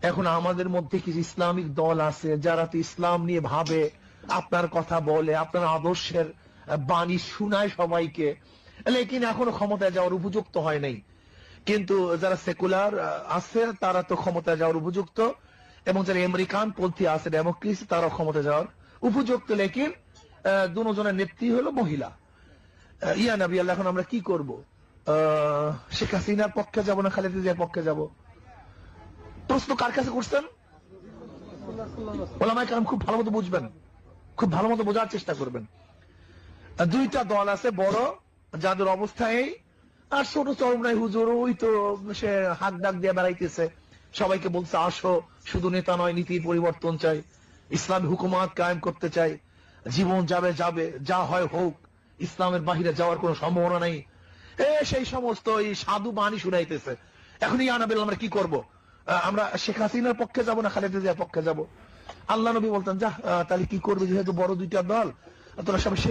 এখন আমাদের মধ্যে কিছু ইসলামিক দল আছে যারা তো ইসলাম নিয়ে ভাবে, আপনার কথা বলে, আপনার আদর্শের বাণী শোনায় সবাইকে, লেকিন এখনো ক্ষমতায় যাওয়ার উপযুক্ত হয় নাই। কিন্তু যারা সেকুলার আছে তারা তো ক্ষমতায় যাওয়ার উপযুক্ত, এবং যারা আমেরিকান পন্থী আছে, ডেমোক্রেসি, তারা ক্ষমতা যাওয়ার উপযুক্ত, লেকিন দুজনের নেত্রী হলো মহিলা। ইয়া নবী আল্লাহ, এখন আমরা কি করব? শেখ হাসিনার পক্ষে যাব না খালেদা জিয়ার পক্ষে যাব? প্রশ্ন কার কাছে করছেন? ওলামায়ে কেরাম খুব ভালো মতো বুঝবেন, খুব ভালো মতো বোঝার চেষ্টা করবেন। দুইটা দল আছে বড়, যাদের অবস্থায়, আর ছোট চরমরাই হুজুর ওই তো সে হাত ডাক দিয়ে বেড়াইতেছে, সবাইকে বলছে আসো, শুধু নেতা নয়, নীতির পরিবর্তন চাই, ইসলামী হুকুমাত কায়েম করতে চাই, জীবন যাবে যাবে, যা হয় হোক, ইসলামের বাহিরে যাওয়ার কোনো সম্ভাবনা নেই, সেই সমস্ত এই সাধু বাণী শুনাইতেছে। এখন ইয়া নবী আমরা কি করব? আমরা শেখ হাসিনার পক্ষে যাব না খালেদা জিয়ার পক্ষে যাব? আল্লাহ নবী বলতেন, যা তাহলে কি করবে, যেহেতু বড় দুইটা দল, তোরা সবাই